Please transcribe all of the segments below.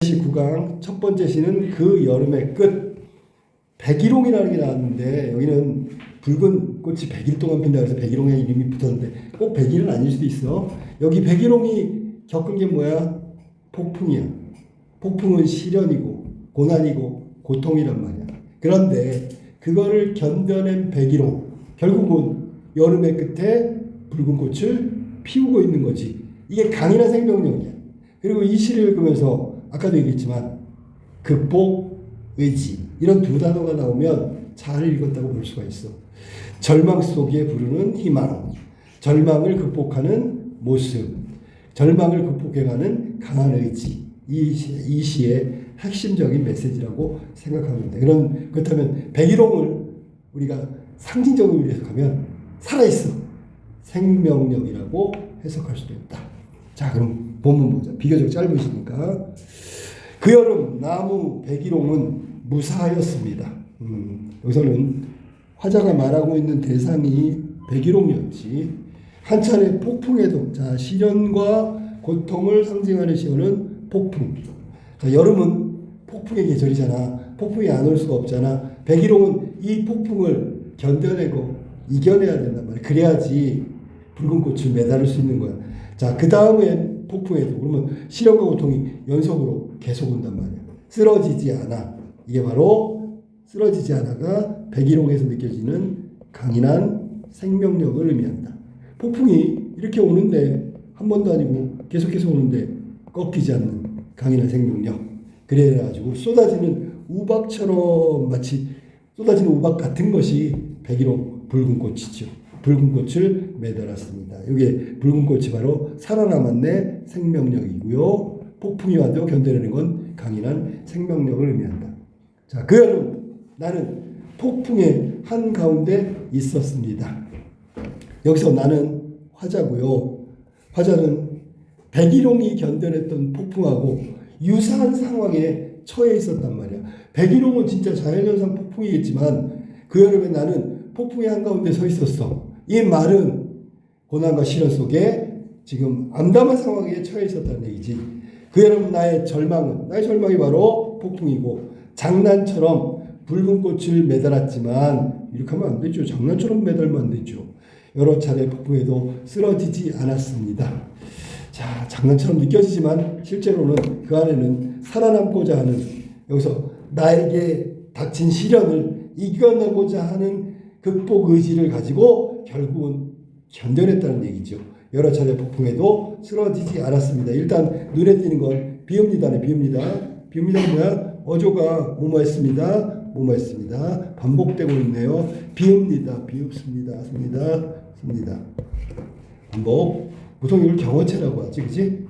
시 9강 첫 번째 시는 그 여름의 끝. 백일홍이라는 게 나왔는데 여기는 붉은 꽃이 100일 동안 핀다 그래서 백일홍의 이름이 붙었는데 꼭 100일은 아닐 수도 있어. 여기 백일홍이 겪은 게 뭐야? 폭풍이야. 폭풍은 시련이고 고난이고 고통이란 말이야. 그런데 그거를 견뎌낸 백일홍, 결국은 여름의 끝에 붉은 꽃을 피우고 있는 거지. 이게 강인한 생명력이야. 그리고 이 시를 읽으면서 아까도 얘기했지만 극복, 의지 이런 두 단어가 나오면 잘 읽었다고 볼 수가 있어. 절망 속에 부르는 희망, 절망을 극복하는 모습, 절망을 극복해가는 강한 의지, 이 시의 핵심적인 메시지라고 생각하면 돼. 그렇다면 백일홍을 우리가 상징적으로 해석하면 살아있어, 생명력이라고 해석할 수도 있다. 자, 그럼 본문 보자. 비교적 짧으시니까. 그 여름 나무 백일홍은 무사하였습니다. 여기서는 화자가 말하고 있는 대상이 백일홍이었지. 한 차례 폭풍에도, 자, 시련과 고통을 상징하는 시어는 폭풍. 자, 여름은 폭풍의 계절이잖아. 폭풍이 안 올 수가 없잖아. 백일홍은 이 폭풍을 견뎌내고 이겨내야 된단 말이야. 그래야지 붉은 꽃을 매달을 수 있는 거야. 자, 그 다음에 폭풍에도, 그러면 시련과 고통이 연속으로 계속 온단 말이야. 쓰러지지 않아. 이게 바로 쓰러지지 않아가 백일홍에서 느껴지는 강인한 생명력을 의미한다. 폭풍이 이렇게 오는데, 한 번도 아니고 계속해서 오는데 꺾이지 않는 강인한 생명력. 그래가지고 쏟아지는 우박처럼, 마치 쏟아지는 우박 같은 것이 백일홍 붉은 꽃이죠. 붉은 꽃을 매달았습니다. 이게 붉은 꽃이 바로 살아남았네 생명력이고요. 폭풍이 와도 견뎌내는 건 강인한 생명력을 의미한다. 자, 그 여름 나는 폭풍의 한가운데 있었습니다. 여기서 나는 화자고요. 화자는 백일홍이 견뎌냈던 폭풍하고 유사한 상황에 처해 있었단 말이야. 백일홍은 진짜 자연현상 폭풍이겠지만 그 여름에 나는 폭풍의 한가운데 서 있었어. 이 말은 고난과 시련 속에 지금 암담한 상황에 처해 있었다는 얘기지. 그 여름 나의 절망이 바로 폭풍이고, 장난처럼 붉은 꽃을 매달았지만 이렇게 하면 안 되죠. 장난처럼 매달면 안 되죠. 여러 차례 폭풍에도 쓰러지지 않았습니다. 자, 장난처럼 느껴지지만 실제로는 그 안에는 살아남고자 하는, 여기서 나에게 닥친 시련을 이겨내고자 하는 극복 의지를 가지고 결국은 견뎌냈다는 얘기죠. 여러 차례 폭풍에도 쓰러지지 않았습니다. 일단 눈에 띄는 건 비읍니다네. 비읍니다는 뭐야? 어조가 뭐뭐했습니다. 반복되고 있네요. 비읍니다. 습니다. 반복. 보통 이걸 경어체라고 하지, 그지?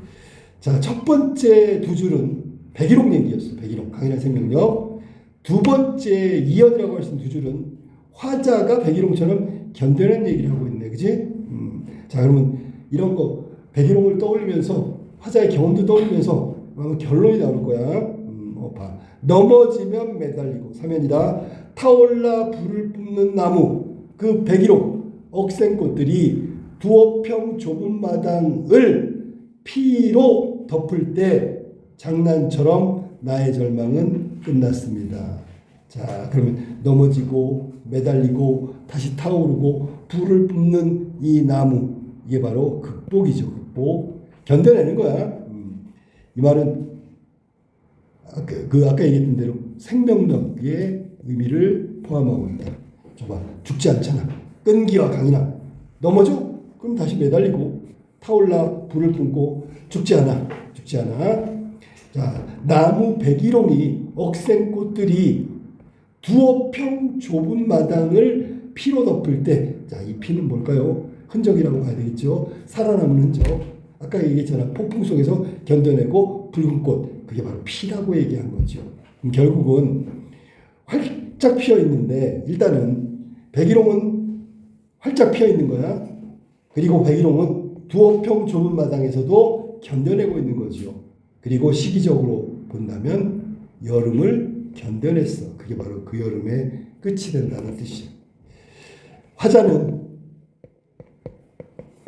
자, 첫 번째 두 줄은 백일홍 얘기였어. 백일홍, 강인한 생명력. 두 번째 이연이라고 할 수 있는 두 줄은 화자가 백일홍처럼 견뎌낸 얘기를 하고 있네, 그지? 자, 그러면 이런 거 백일홍을 떠올리면서 화자의 경험도 떠올리면서 결론이 나올 거야. 봐. 넘어지면 매달리고, 사면이다. 타올라 불을 뿜는 나무, 그 백일홍 억센꽃들이 두어 평 좁은 마당을 피로 덮을 때 장난처럼 나의 절망은 끝났습니다. 자, 그러면 넘어지고 매달리고 다시 타오르고 불을 뿜는 이 나무, 이게 바로 극복이죠. 극복. 견뎌내는 거야. 이 말은 아까 얘기했던 대로 생명력의 의미를 포함하고 있다. 봐봐, 죽지 않잖아. 끈기와 강인함. 넘어져? 그럼 다시 매달리고 타올라 불을 뿜고 죽지 않아. 자, 나무 백일홍이 억센 꽃들이 두어 평 좁은 마당을 피로 덮을 때, 자, 이 피는 뭘까요? 흔적이라고 봐야 되겠죠. 살아남은 흔적. 아까 얘기했잖아. 폭풍 속에서 견뎌내고 붉은 꽃. 그게 바로 피라고 얘기한 거죠. 결국은 활짝 피어 있는데, 일단은 백일홍은 활짝 피어 있는 거야. 그리고 백일홍은 두어 평 좁은 마당에서도 견뎌내고 있는 거죠. 그리고 시기적으로 본다면 여름을 견뎌냈어. 그게 바로 그 여름의 끝이 된다는 뜻이야. 화자는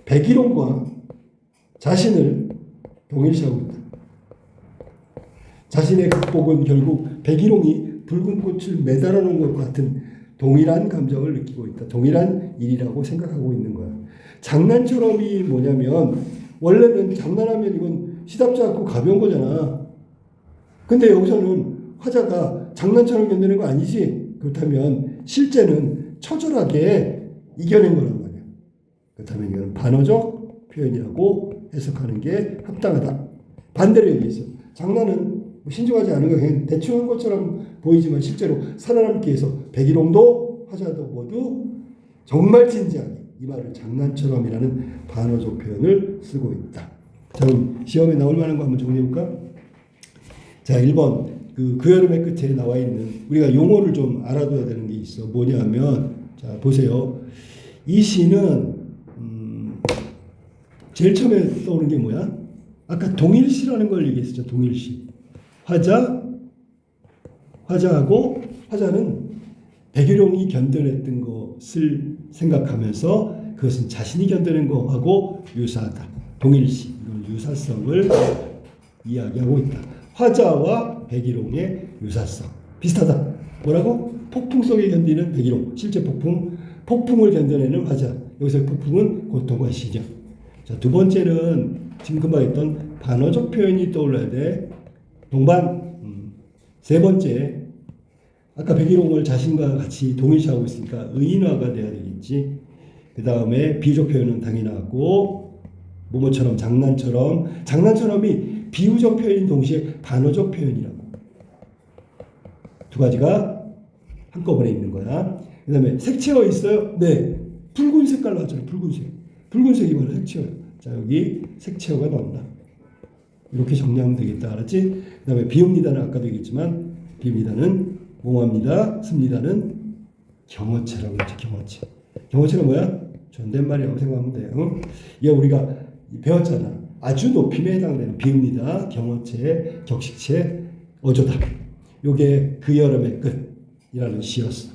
백일홍과 자신을 동일시하고 있다. 자신의 극복은 결국 백일홍이 붉은 꽃을 매달아 놓은 것 같은 동일한 감정을 느끼고 있다. 동일한 일이라고 생각하고 있는 거야. 장난처럼이 뭐냐면 원래는 장난하면 이건 시답지 않고 가벼운 거잖아. 근데 여기서는 화자가 장난처럼 견디는 거 아니지? 그렇다면 실제는 처절하게 이겨낸 거란 말이야. 그렇다면 이건 반어적 표현이라고 해석하는 게 합당하다. 반대로 얘기했어. 장난은 신중하지 않은 거 그냥 대충 한 것처럼 보이지만 실제로 살아남기 위해서 백일홍도 화자도 모두 정말 진지하게 이 말을 장난처럼이라는 반어적 표현을 쓰고 있다. 자, 그럼 시험에 나올 만한 거 한번 정리해볼까? 자, 1번 그 여름의 끝에 나와 있는 우리가 용어를 좀 알아둬야 되는 게 있어. 뭐냐면 자 보세요. 이 시는 제일 처음에 떠오르는 게 뭐야? 아까 동일시라는 걸 얘기했었죠. 동일시. 화자하고 화자는 백일홍이 견뎌냈던 것을 생각하면서 그것은 자신이 견뎌낸 것하고 유사하다. 동일시. 이건 유사성을 이야기하고 있다. 화자와 백일홍의 유사성. 비슷하다. 뭐라고? 폭풍 속에 견디는 백일홍. 실제 폭풍을 견뎌내는 화자. 여기서 폭풍은 고통과 시련. 자, 두 번째는 지금 금방 했던 반어적 표현이 떠올라야 돼. 동반. 세 번째, 아까 백일홍을 자신과 같이 동일시하고 있으니까 의인화가 돼야 되겠지. 그 다음에 비유적 표현은 당연히 나왔고, 뭐뭐처럼, 장난처럼이 비유적 표현인 동시에 반어적 표현이라고. 두 가지가 한꺼번에 있는 거야. 그 다음에 색채어 있어요? 네. 붉은 색깔로 하잖아요. 붉은색이 바로 색채어요. 자, 여기 색채어가 나온다. 이렇게 정리하면 되겠다. 알았지? 그 다음에 비읍니다는 아까도 얘기했지만 비읍니다는 뭐합니다. 씁니다는 경어체라고 했죠. 경어체가 뭐야? 존댓말이라고 생각하면 돼요. 응? 이게 우리가 배웠잖아. 아주 높임에 해당되는 비읍니다. 경어체, 격식체, 어조다. 요게 그 여름의 끝이라는 시였어.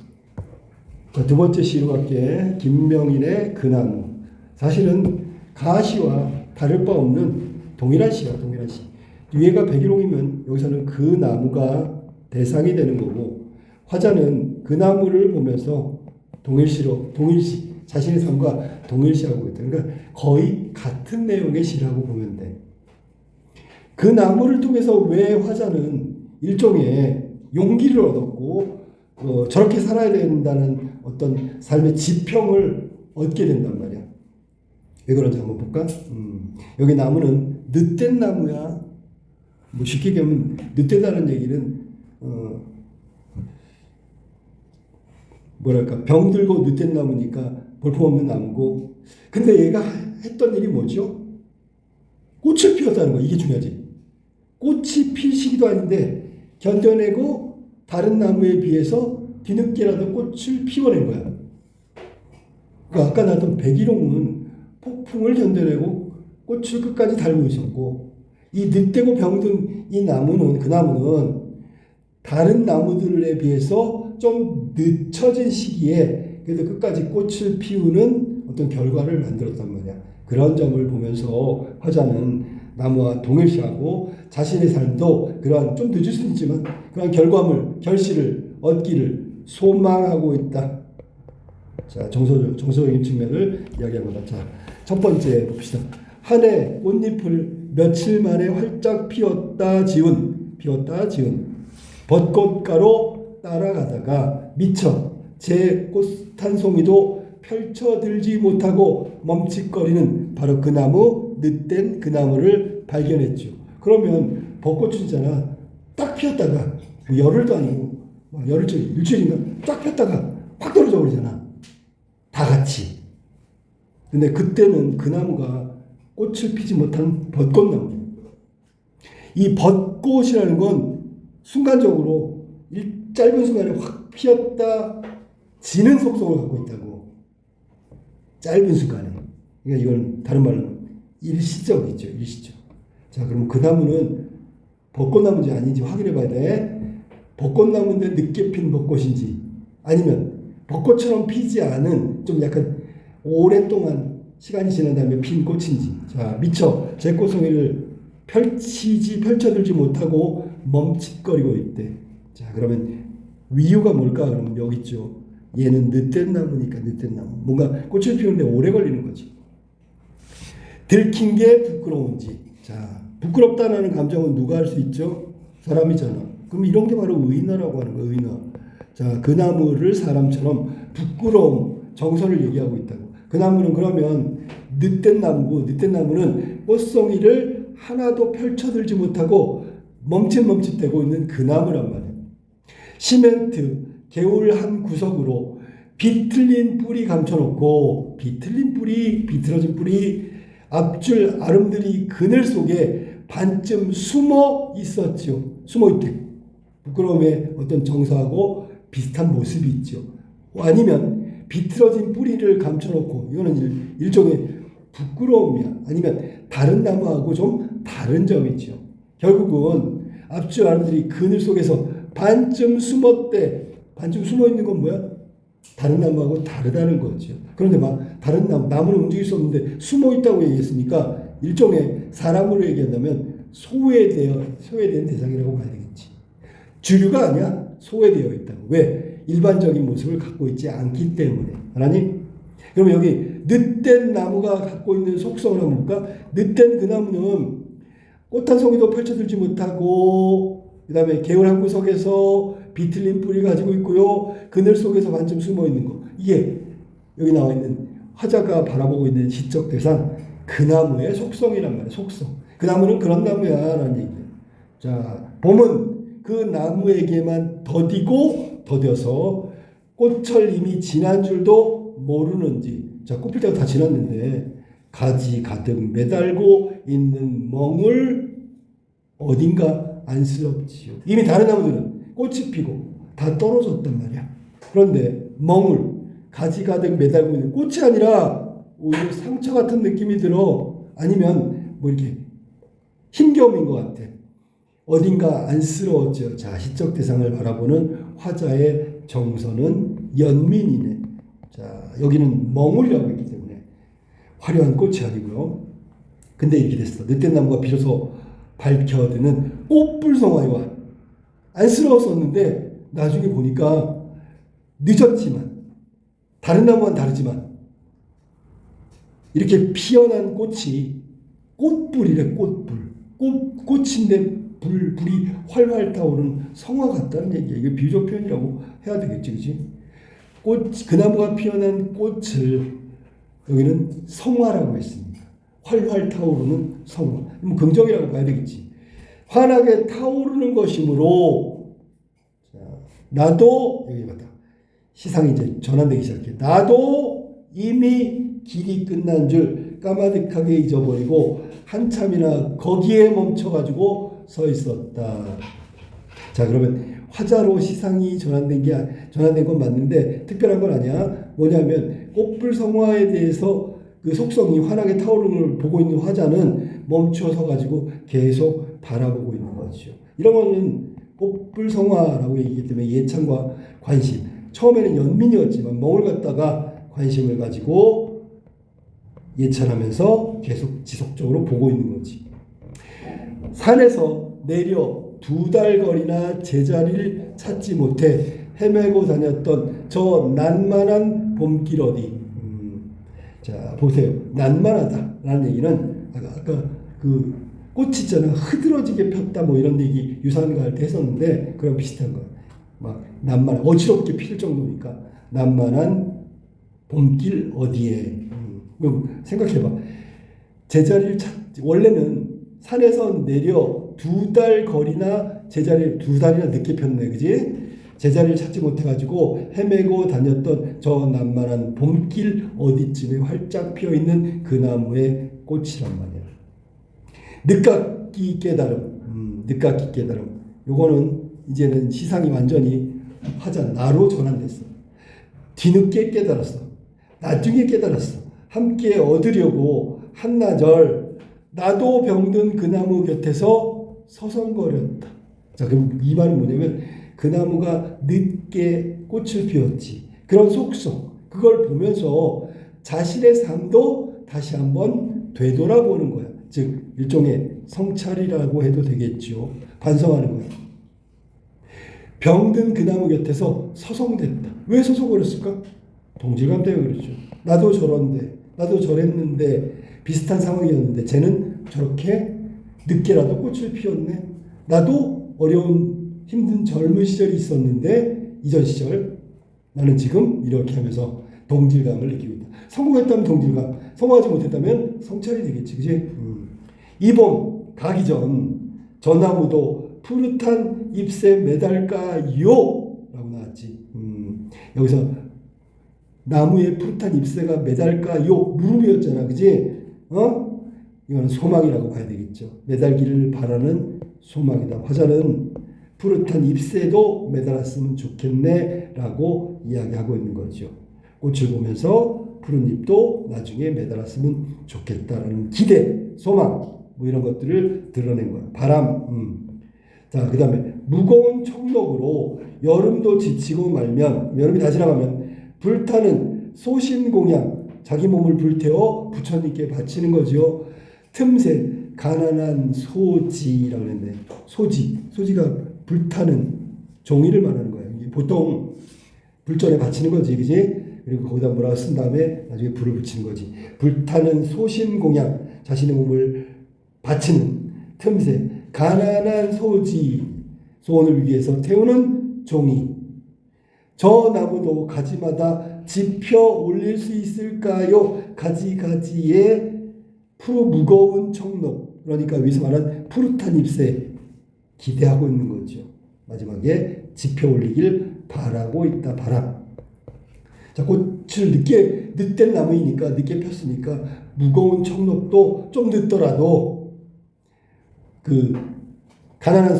자, 두 번째 시로 갈게. 김명인의 그 나무. 사실은 가시와 다를 바 없는 동일한 시야. 동일한 시. 위에가 백일홍이면 여기서는 그 나무가 대상이 되는 거고 화자는 그 나무를 보면서 동일시 자신의 삶과 동일시하고 있다. 그러니까 거의 같은 내용의 시라고 보면 돼. 그 나무를 통해서 왜 화자는 일종의 용기를 얻었고 저렇게 살아야 된다는 어떤 삶의 지평을 얻게 된단 말이야. 왜 그런지 한번 볼까? 여기 나무는 늑된 나무야. 뭐 쉽게 얘기하면 늑대다는 얘기는 뭐랄까 병들고 늑된 나무니까 볼품없는 나무고. 근데 얘가 했던 일이 뭐죠? 꽃을 피웠다는 거. 이게 중요하지. 꽃이 필 시기도 아닌데 견뎌내고 다른 나무에 비해서 뒤늦게라도 꽃을 피워낸 거야. 그러니까 아까 나왔던 백일홍은 폭풍을 견뎌내고 꽃을 끝까지 달고 있었고 이 늑대고 병든 이 나무는 그 나무는 다른 나무들에 비해서 좀 늦춰진 시기에 그래도 끝까지 꽃을 피우는 어떤 결과를 만들었단 말이야. 그런 점을 보면서 화자는 나무와 동일시하고 자신의 삶도 그러한 좀 늦을 수는 있지만 그러한 결실을 얻기를 소망하고 있다. 자, 정서적인 측면을 이야기합니다. 자, 첫 번째 봅시다. 한 해 꽃잎을 며칠 만에 활짝 피었다 지운 벚꽃가로 따라가다가 미처 제 꽃 한 송이도 펼쳐들지 못하고 멈칫거리는 바로 그 나무, 늑된 그 나무를 발견했죠. 그러면 벚꽃이잖아. 딱 피었다가 뭐 열흘도 아니고 일주일인가 딱 폈다가 확 떨어져 버리잖아. 다 같이. 근데 그때는 그 나무가 꽃을 피지 못한 벚꽃나무. 이 벚꽃이라는 건 순간적으로 짧은 순간에 확 피었다 지는 속성을 갖고 있다고. 짧은 순간에. 그러니까 이건 다른 말로 일시적이죠. 일시적. 자, 그럼 그 나무는 벚꽃나무인지 아닌지 확인해 봐야 돼. 벚꽃나무인데 늦게 핀 벚꽃인지 아니면 벚꽃처럼 피지 않은 좀 약간 오랫동안 시간이 지난 다음에 핀 꽃인지. 자, 미처 제 꽃송이를 펼쳐들지 못하고 멈칫거리고 있대. 자, 그러면 이유가 뭘까? 그러면 여기 있죠. 얘는 늦된 나무니까 늦된 나무. 뭔가 꽃을 피우는데 오래 걸리는 거지. 들킨 게 부끄러운지. 자, 부끄럽다는 감정은 누가 할 수 있죠? 사람이잖아. 그럼 이런 게 바로 의인어라고 하는 거야. 의인어. 자, 그 나무를 사람처럼 부끄러움, 정서를 얘기하고 있다고. 그 나무는 그러면 늦된 나무고, 늦된 나무는 꽃송이를 하나도 펼쳐들지 못하고 멈칫멈칫대고 있는 그 나무란 말이야. 시멘트, 개울 한 구석으로 비틀린 뿌리 감춰놓고, 비틀어진 뿌리, 앞줄 아름드리 그늘 속에 반쯤 숨어 있었죠. 숨어 있대. 부끄러움의 어떤 정서하고 비슷한 모습이 있죠. 아니면 비틀어진 뿌리를 감춰놓고, 이거는 일종의 부끄러움이야. 아니면 다른 나무하고 좀 다른 점이 있죠. 결국은 앞줄 아름드리 그늘 속에서 반쯤 숨었대. 반쯤 숨어 있는 건 뭐야? 다른 나무하고 다르다는 거죠. 그런데 다른 나무는 움직일 수 없는데 숨어 있다고 얘기했으니까 일종의 사람으로 얘기한다면 소외된 대상이라고 봐야 되겠지. 주류가 아니야. 소외되어 있다고. 왜? 일반적인 모습을 갖고 있지 않기 때문에. 알았니? 그러면 여기 늦된 나무가 갖고 있는 속성을 한번 볼까? 늦된 그 나무는 꽃 한 송이도 펼쳐들지 못하고, 그 다음에 개울 한 구석에서 비틀린 뿌리 가지고 있고요. 그늘 속에서 반쯤 숨어 있는 거. 이게 여기 나와 있는 화자가 바라보고 있는 시적 대상, 그 나무의 속성이란 말이야. 속성. 그 나무는 그런 나무야 라는 얘기야. 자, 봄은 그 나무에게만 더뎌서 꽃철 이미 지난 줄도 모르는지. 자, 꽃필 때가 다 지났는데 가지 가득 매달고 있는 멍을 어딘가 안쓰럽지요. 이미 다른 나무들은 꽃이 피고 다 떨어졌단 말이야. 그런데 멍을 가지 가득 매달고 있는 꽃이 아니라 오히려 상처 같은 느낌이 들어. 아니면 이렇게 힘겨움인 것 같아. 어딘가 안쓰러웠죠. 자, 시적 대상을 바라보는 화자의 정서는 연민이네. 자, 여기는 멍울이라고 했기 때문에 화려한 꽃이 아니고요. 근데 이렇게 됐어. 늦된 나무가 비로소 밝혀드는 꽃불성화와 안쓰러웠었는데 나중에 보니까 늦었지만, 다른 나무와는 다르지만 이렇게 피어난 꽃이 꽃불이래. 꽃인데 불이 활활 타오르는 성화 같다는 얘기야. 이게 비유적 표현이라고 해야 되겠지, 그렇지? 그 나무가 피어난 꽃을 여기는 성화라고 했습니다. 활활 타오르는 성화. 긍정이라고 봐야 되겠지. 환하게 타오르는 것이므로, 자, 나도 여기 봤다. 시상이 이제 전환되기 시작해. 나도 이미 길이 끝난 줄 까마득하게 잊어버리고 한참이나 거기에 멈춰가지고 서 있었다. 자, 그러면 화자로 시상이 전환된 건 맞는데 특별한 건 아니야. 뭐냐면 꽃불성화에 대해서 그 속성이 환하게 타오르는 걸 보고 있는 화자는 멈춰서 가지고 계속 바라보고 있는 거죠. 이런 거는 꽃불성화라고 얘기하기 때문에 예찬과 관심. 처음에는 연민이었지만 멍을 갖다가 관심을 가지고 예찬하면서 계속 지속적으로 보고 있는 거지. 산에서 내려 2달 거리나 제자리를 찾지 못해 헤매고 다녔던 저 난만한 봄길 어디. 자, 보세요. 난만하다라는 얘기는 아까 그 꽃 있잖아. 흐드러지게 폈다 이런 얘기 유사한 거 할 때 했었는데 그런 비슷한 거. 난만 어지럽게 필 정도니까 난만한 봄길 어디에. 생각해봐. 제자리를 원래는 산에서 내려 2달 거리나 제자리를 2달이나 늦게 폈네, 그지? 제자리를 찾지 못해가지고 헤매고 다녔던 저 난만한 봄길 어디쯤에 활짝 피어있는 그 나무의 꽃이란 말이야. 늦깎이 깨달음. 요거는 이제는 시상이 완전히 화자 나로 전환됐어. 뒤늦게 깨달았어. 나중에 깨달았어. 함께 얻으려고 한나절 나도 병든 그 나무 곁에서 서성거렸다. 자, 그럼 이 말은 뭐냐면 그 나무가 늦게 꽃을 피웠지. 그런 속성, 그걸 보면서 자신의 삶도 다시 한번 되돌아보는 거야. 즉 일종의 성찰이라고 해도 되겠죠. 반성하는 거야. 병든 그 나무 곁에서 서성댔다. 왜 서성거렸을까? 동질감 때문에 그렇죠. 나도 저런데, 나도 저랬는데, 비슷한 상황이었는데 쟤는 저렇게 늦게라도 꽃을 피웠네. 나도 어려운 힘든 젊은 시절이 있었는데 이전 시절 나는 지금 이렇게 하면서 동질감을 느끼고 있다. 성공했다면 동질감, 성공하지 못했다면 성찰이 되겠지, 그지? 이봄 가기 전 저 나무도 푸릇한 잎새 매달까요? 라고 나왔지. 여기서 나무에 푸릇한 잎새가 매달까요? 물음이었잖아, 그지? 이거는 소망이라고 봐야 되겠죠. 매달기를 바라는 소망이다. 화자는 푸릇한 잎새도 매달았으면 좋겠네 라고 이야기하고 있는 거죠. 꽃을 보면서 푸른 잎도 나중에 매달았으면 좋겠다라는 기대, 소망 뭐 이런 것들을 드러낸 거야. 바람. 자, 그 다음에 무거운 청록으로 여름도 지치고 말면, 여름이 다 지나가면 불타는 소신공양, 자기 몸을 불태워 부처님께 바치는 거죠. 틈새 가난한 소지라고 했는데, 소지가 불타는 종이를 말하는 거예요. 보통 불전에 바치는 거지, 그지? 그리고 거기다 뭐라고 쓴 다음에 나중에 불을 붙이는 거지. 불타는 소신공양, 자신의 몸을 바치는 틈새, 가난한 소원을 위해서 태우는 종이. 저 나무도 가지마다 지펴 올릴 수 있을까요? 가지가지에 무거운 청록, 그러니까 위에서 말한 푸릇한 잎새 기대하고 있는 거죠. 마지막에 지펴 올리길 바라고 있다. 바람. 자, 꽃을 늦된 나무이니까 늦게 폈으니까 무거운 청록도 좀 늦더라도 그 가난한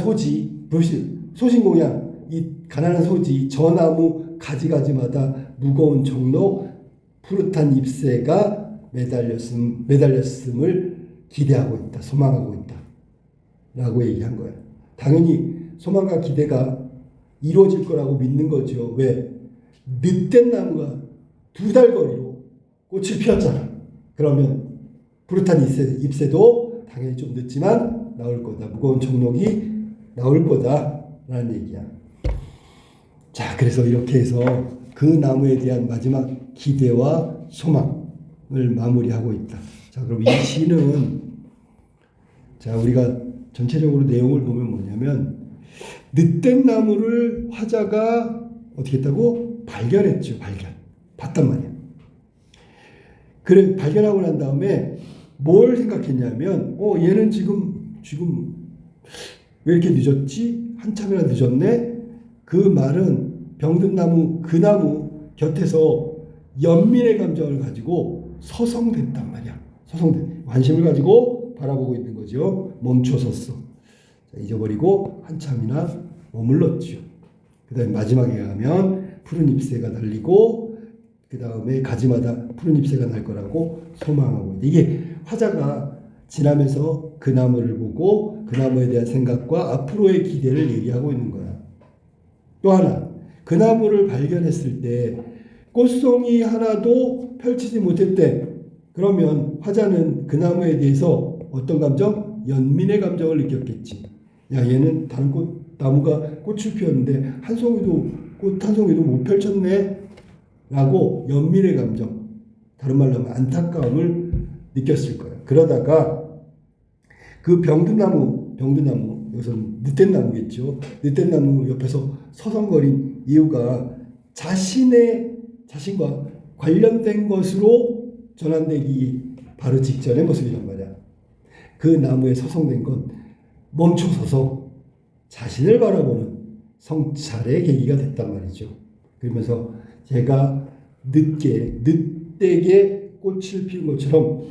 소신공양, 이 가난한 소지, 저 나무 가지가지마다 무거운 청록, 푸릇한 잎새가 매달렸음을 기대하고 있다, 소망하고 있다 라고 얘기한 거예요. 당연히 소망과 기대가 이루어질 거라고 믿는 거죠. 왜? 늦된 나무가 2달 거리로 꽃을 피웠잖아. 그러면 푸릇한 잎새도 당연히 좀 늦지만 나올 거다. 무거운 청록이 나올 거다 라는 얘기야. 자, 그래서 이렇게 해서 그 나무에 대한 마지막 기대와 소망을 마무리하고 있다. 자, 그럼 이 시는, 자, 우리가 전체적으로 내용을 보면 뭐냐면, 늦된 나무를 화자가 어떻게 했다고? 발견했죠. 봤단 말이야. 그래, 발견하고 난 다음에 뭘 생각했냐면, 얘는 지금 왜 이렇게 늦었지? 한참이나 늦었네? 그 말은 병든 나무, 그 나무 곁에서 연민의 감정을 가지고 서성댔단 말이야. 관심을 가지고 바라보고 있는 거죠. 멈춰섰어. 잊어버리고 한참이나 머물렀죠. 그 다음에 마지막에 가면 푸른 잎새가 날리고 그 다음에 가지마다 푸른 잎새가 날 거라고 소망하고, 이게 화자가 지나면서 그 나무를 보고 그 나무에 대한 생각과 앞으로의 기대를 얘기하고 있는 거야. 또 하나, 그 나무를 발견했을 때 꽃송이 하나도 펼치지 못했대. 그러면 화자는 그 나무에 대해서 어떤 감정? 연민의 감정을 느꼈겠지. 야, 얘는 다른 나무가 꽃을 피웠는데 꽃 한 송이도 못 펼쳤네 라고 연민의 감정, 다른 말로 하면 안타까움을 느꼈을 거야. 그러다가 그 병든 나무, 여기서 늦된 나무겠죠. 늦된 나무 옆에서 서성거린 이유가 자신과 관련된 것으로 전환되기 바로 직전의 모습이란 말이야. 그 나무에 서성된 건 멈춰서서 자신을 바라보는 성찰의 계기가 됐단 말이죠. 그러면서 제가 늦되게 꽃을 피운 것처럼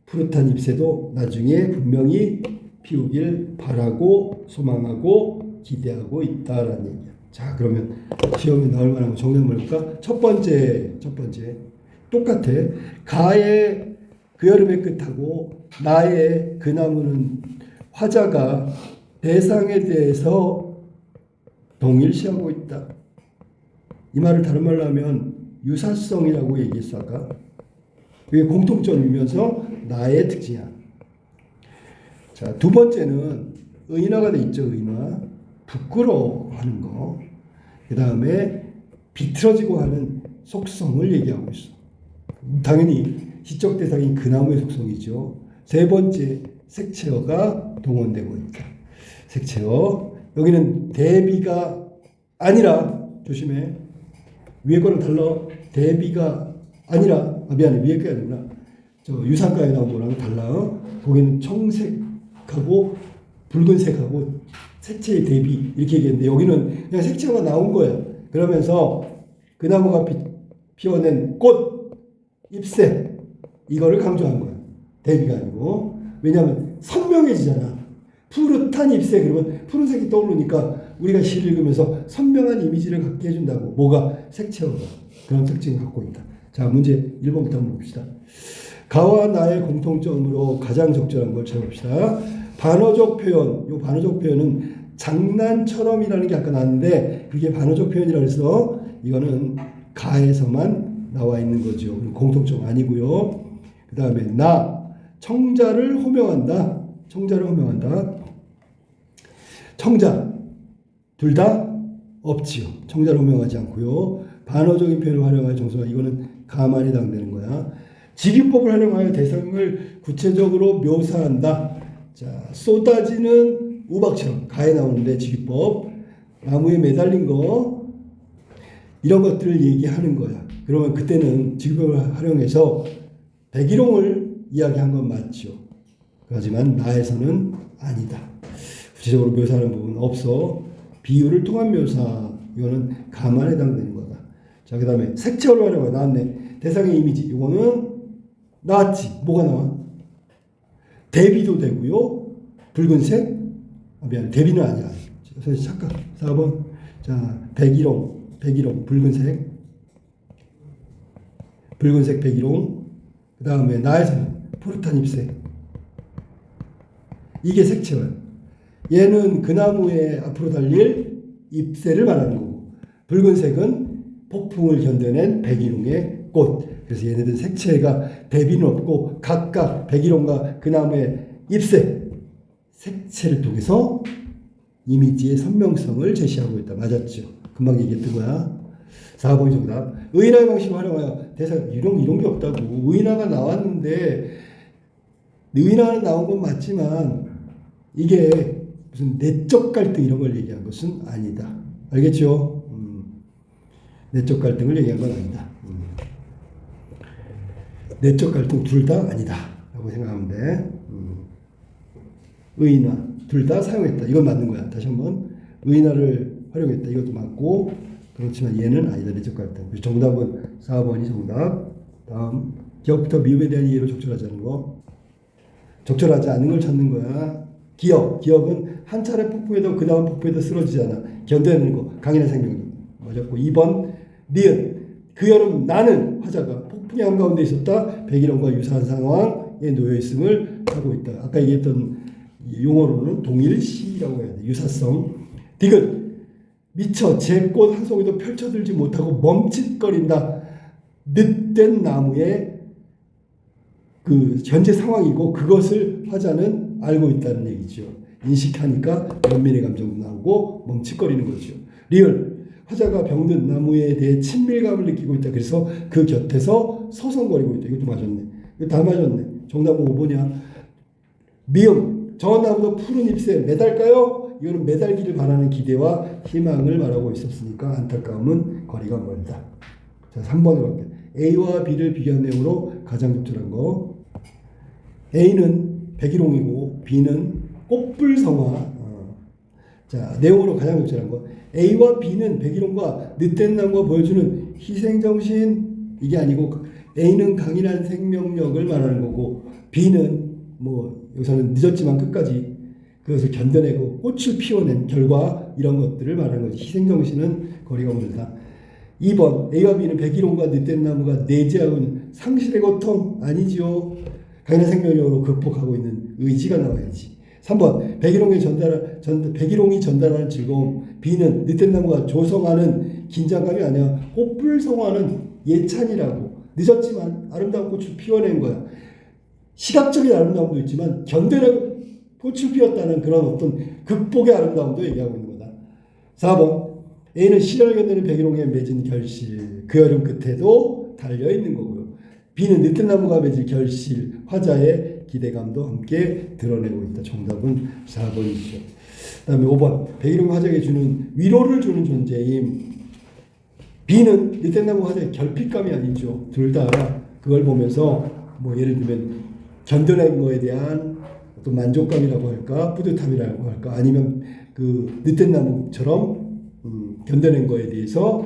푸릇한 잎새도 나중에 분명히 피우길 바라고 소망하고 기대하고 있다라는 얘기야. 자, 그러면 시험에 나올 만한 거 정리 한번 해볼까? 첫 번째 똑같아. 가의 그 여름의 끝하고 나의 그 나무는 화자가 대상에 대해서 동일시하고 있다. 이 말을 다른 말로 하면 유사성이라고 얘기했어 아까. 이게 공통점이면서 나의 특징이야. 자, 두 번째는 의인화가 돼 있죠. 의인화. 부끄러워하는 거. 그 다음에 비틀어지고 하는 속성을 얘기하고 있어. 당연히 시적 대상인 그 나무의 속성이죠. 세 번째, 색채어가 동원되고 있다. 색채어. 여기는 대비가 아니라, 조심해. 위에 거랑 달라. 대비가 아니라, 미안해. 위에 게 아니구나. 유산가에 나온 거랑 달라. 거기는 청색하고 붉은색하고 색채의 대비 이렇게 얘기했는데, 여기는 그냥 색채가 나온 거야. 그러면서 그 나무가 피워낸 꽃, 잎색, 이거를 강조한 거야. 대비가 아니고. 왜냐하면 선명해지잖아. 푸릇한 잎색, 그러면 푸른색이 떠오르니까 우리가 시를 읽으면서 선명한 이미지를 갖게 해준다고. 뭐가? 색채어가 그런 특징을 갖고 있다. 자, 문제 1번부터 한번 봅시다. 가와 나의 공통점으로 가장 적절한 걸 찾아봅시다. 반어적 표현, 이 반어적 표현은 장난처럼이라는 게 아까 나왔는데, 그게 반어적 표현이라고 해서 이거는 가에서만 나와 있는 거죠. 공통점 아니고요. 그 다음에 나, 청자를 호명한다. 청자를 호명한다. 청자, 둘 다 없지요. 청자를 호명하지 않고요. 반어적인 표현을 활용하여 정수화, 이거는 가만 해당되는 거야. 직유법을 활용하여 대상을 구체적으로 묘사한다. 자, 쏟아지는 우박처럼 가에 나오는데 직유법, 나무에 매달린 거, 이런 것들을 얘기하는 거야. 그러면 그때는 직유법을 활용해서 백일홍을 이야기한 건 맞죠. 하지만 나에서는 아니다. 구체적으로 묘사하는 부분은 없어. 비유를 통한 묘사, 이거는 가만 해당되는 거다. 자, 그 다음에 색채어를 활용하여 나왔네. 대상의 이미지, 이거는 나왔지. 뭐가 나와? 대비도 되고요. 붉은색? 미안해. 대비는 아니야. 그래서 잠깐. 4번. 자, 백일홍, 붉은색. 붉은색 백일홍. 그 다음에 나에서는 푸릇한 잎색. 이게 색채어야. 얘는 그 나무에 앞으로 달릴 잎새를 말하는 거고, 붉은색은 폭풍을 견뎌낸 백일홍의 꽃. 그래서 얘네들 색채가 대비는 없고 각각 백일홍과 그 나무의 잎새, 색채를 통해서 이미지의 선명성을 제시하고 있다. 맞았죠? 금방 얘기했던 거야. 4번이 정답. 의인화의 방식을 활용하여 대상, 이런 게 없다고. 의인화가 나왔는데, 의인화는 나온 건 맞지만 이게 무슨 내적 갈등 이런 걸 얘기한 것은 아니다. 알겠죠? 내적 갈등을 얘기한 건 아니다. 내적 갈등 둘 다 아니다 라고 생각하면 돼. 의인화 둘 다 사용했다. 이건 맞는 거야. 다시 한번 의인화를 활용했다. 이것도 맞고, 그렇지만 얘는 아니다. 내적 갈등. 정답은 4번이 정답. 다음, 기억부터 미음에 대한 이해로 적절하지 않은 거. 적절하지 않은 걸 찾는 거야. 기억은 한 차례 폭풍에도 그 다음 폭풍에도 쓰러지잖아. 견뎌내는 거. 강인한 생명력. 맞았고. 2번 니은, 그 여름 나는 화자가 폭풍의 한가운데 있었다. 백일홍과 유사한 상황에 놓여 있음을 하고 있다. 아까 얘기했던 용어로는 동일시라고 해야 돼. 유사성. 디귿, 미처 제 꽃 한 송이도 펼쳐들지 못하고 멈칫거린다. 늑된 나무의 그 현재 상황이고, 그것을 화자는 알고 있다는 얘기죠. 인식하니까 연민의 감정도 나오고 멈칫거리는 거죠. 리을, 화자가 병든 나무에 대해 친밀감을 느끼고 있다. 그래서 그 곁에서 서성거리고 있다. 이것도 맞았네. 이거 다 맞았네. 정답은 5번이야. 미음, 저 나무도 푸른 잎새 매달까요? 이거는 매달기를 바라는 기대와 희망을 말하고 있었으니까 안타까움은 거리가 멀다. 자, 3번으로 갈게요. A와 B를 비교한 내용으로 가장 적절한 거. A는 백일홍이고 B는 꽃불성화. 자, 내용으로 가장 적절한 거. A와 B는 백일홍과 늑된 나무가 보여주는 희생정신, 이게 아니고 A는 강인한 생명력을 말하는 거고, B는 여기서는 늦었지만 끝까지 그것을 견뎌내고 꽃을 피워낸 결과, 이런 것들을 말하는 거지. 희생정신은 거리가 멀다. 2번 A와 B는 백일홍과 늑된 나무가 내재하고 있는 상실의 고통 아니죠. 강인한 생명력으로 극복하고 있는 의지가 나와야지. 3번 백일홍이 전달하는 즐거움, B는 늑된 나무가 조성하는 긴장감이 아니야. 꽃불성화는 예찬이라고. 늦었지만 아름다운 꽃을 피워낸 거야. 시각적인 아름다움도 있지만 견뎌내고 꽃을 피웠다는 그런 어떤 극복의 아름다움도 얘기하고 있는 거다. 4번 A는 시련을 견디는 백일홍에 맺은 결실, 그 여름 끝에도 달려있는 거고요. B는 늦은 나무가 맺은 결실, 화자의 기대감도 함께 드러내고 있다. 정답은 4번이죠. 그 다음에 5번, 백일홍 화자에게 주는 위로를 주는 존재임. B는 늦은 나무 화자의 결핍감이 아니죠. 둘 다 그걸 보면서 뭐 예를 들면 견뎌낸 거에 대한 어떤 만족감이라고 할까, 뿌듯함이라고 할까, 아니면 그 늦은 나무처럼 견뎌낸 거에 대해서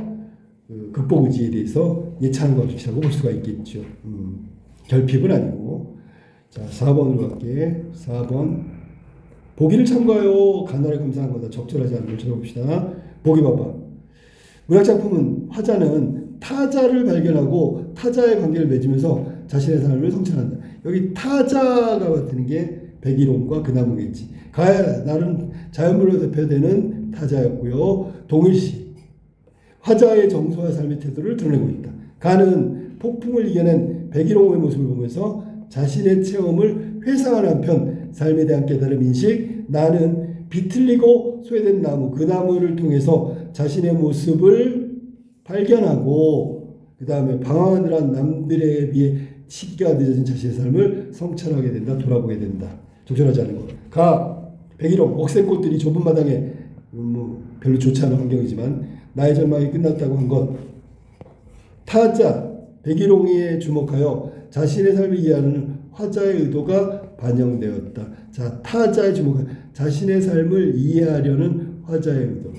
극복 의지에 대해서 예찬한 것이라고 볼 수가 있겠죠. 결핍은 아니고. 자, 4번으로 갈게. 4번. 보기를 참고하여 간단하게 검사한 거다. 적절하지 않은 걸 찾아봅시다. 보기 봐봐. 문학작품은 화자는 타자를 발견하고 타자의 관계를 맺으면서 자신의 삶을 성찰한다. 여기 타자가 맡는 게 백일홍과 그 나무겠지. 가야 나는 자연물로 대표되는 타자였고요. 동일시 화자의 정서와 삶의 태도를 드러내고 있다. 가는 폭풍을 이겨낸 백일홍의 모습을 보면서 자신의 체험을 회상하는 한편 삶에 대한 깨달음 인식, 나는 비틀리고 소외된 나무, 그 나무를 통해서 자신의 모습을 발견하고 그 다음에 방황하느라 남들에 비해 시기가 늦어진 자신의 삶을 성찰하게 된다. 돌아보게 된다. 적절하지 않은 것. 가, 백일홍, 억센꽃들이 좁은 마당에 별로 좋지 않은 환경이지만 나의 절망이 끝났다고 한 것. 타자, 백일홍에 주목하여 자신의 삶을 이해하는 화자의 의도가 반영되었다. 자, 타자에 주목하여 자신의 삶을 이해하려는 화자의 의도.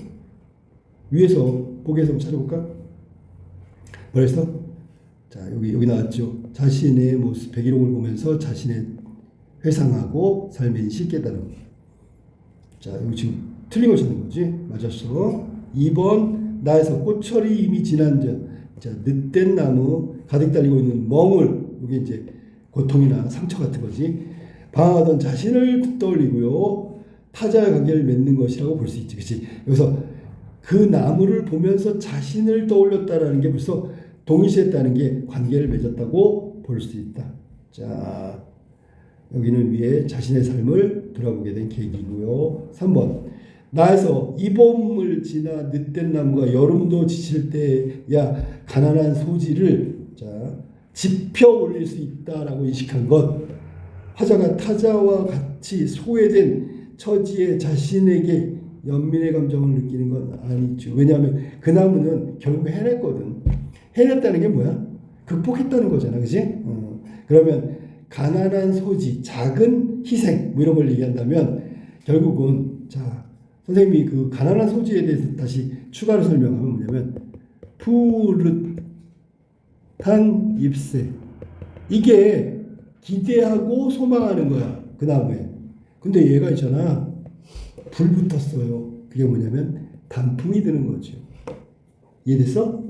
위에서 보기에서 한번 찾아볼까? 뭐랬어? 자, 여기 나왔죠. 자신의 모습, 백일홍을 보면서 자신의 회상하고 삶의 인식 깨달음. 자, 여기 지금 틀린 걸 찾는 거지. 맞았어. 2번, 나에서 꽃철이 이미 지난 전. 자, 늦된 나무, 가득 달리고 있는 멍울. 이게 이제 고통이나 상처 같은 거지. 방황하던 자신을 떠올리고요. 타자의 관계를 맺는 것이라고 볼 수 있지. 그치? 여기서 그 나무를 보면서 자신을 떠올렸다라는 게 벌써 동일시했다는 게 관계를 맺었다고 볼 수 있다. 자, 여기는 위에 자신의 삶을 돌아보게 된 계기고요. 3번. 나에서 이 봄을 지나 늦된 나무가 여름도 지칠 때야 가난한 소지를 짚혀 올릴 수 있다라고 인식한 것. 화자가 타자와 같이 소외된 처지에 자신에게 연민의 감정을 느끼는 건 아니죠. 왜냐하면 그 나무는 결국 해냈거든. 해냈다는 게 뭐야? 극복했다는 거잖아. 그지? 그러면 가난한 소지, 작은 희생 뭐 이런 걸 얘기한다면 결국은 자, 선생님이 그 가난한 소지에 대해서 다시 추가로 설명하면 뭐냐면 푸릇한 잎새. 이게 기대하고 소망하는 거야. 그 나무에. 근데 얘가 있잖아. 불 붙었어요. 그게 뭐냐면 단풍이 드는 거죠. 이해됐어?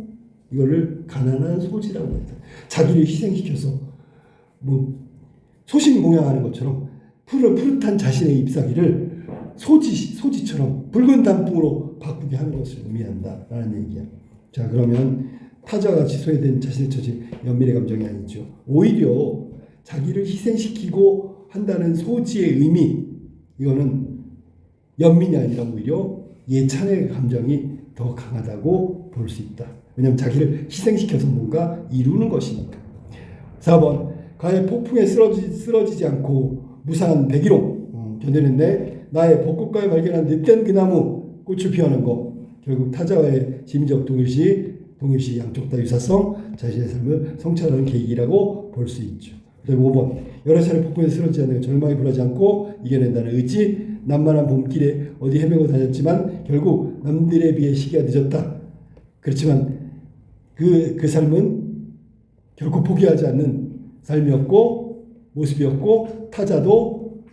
이거를 가난한 소지라고 했다. 자기를 희생시켜서 뭐 소식공양하는 것처럼 푸릇한 자신의 잎사귀를 소지처럼 붉은 단풍으로 바꾸게 하는 것을 의미한다라는 얘기야. 자, 그러면 타자같이 소외된 자신의 처지 연민의 감정이 아니죠. 오히려 자기를 희생시키고 한다는 소지의 의미, 이거는 연민이 아니라 오히려 예찬의 감정이 더 강하다고 볼 수 있다. 왜냐하면 자기를 희생시켜서 뭔가 이루는 것이니까. 4번. 가의 폭풍에 쓰러지지 않고 무사한 백일홍 견뎌냈네. 나의 벚꽃가에 발견한 늦된 그 나무 꽃을 피워낸 거. 결국 타자와의 심리적 동일시 양쪽 다 유사성, 자신의 삶을 성찰하는 계기라고 볼 수 있죠. 그다음에 5번. 여러 차례 폭풍에 쓰러지지 않는 절망이 불하지 않고 이겨낸다는 의지. 남만한 봄길에 어디 헤매고 다녔지만 결국 남들에 비해 시기가 늦었다. 그렇지만 그 삶은 결코 포기하지 않는 삶이었고 모습이었고 타자도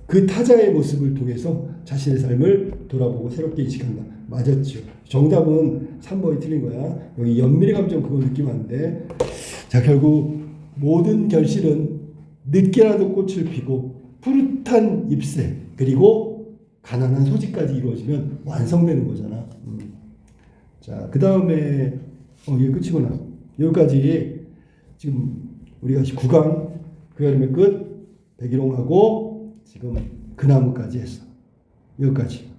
그 타자의 모습을 통해서 자신의 삶을 돌아보고 새롭게 인식한다. 맞았죠. 정답은 3번이 틀린 거야. 여기 연민의 감정 그거 느끼면 안 돼. 자, 결국 모든 결실은 늦게라도 꽃을 피고 푸릇한 잎새 그리고 가난한 소지까지 이루어지면 완성되는 거잖아. 자, 그 다음에 이게 끝이구나. 여기까지 지금 우리가 9강 그 여름의 끝 백일홍하고 지금 그 나무까지 했어. 여기까지.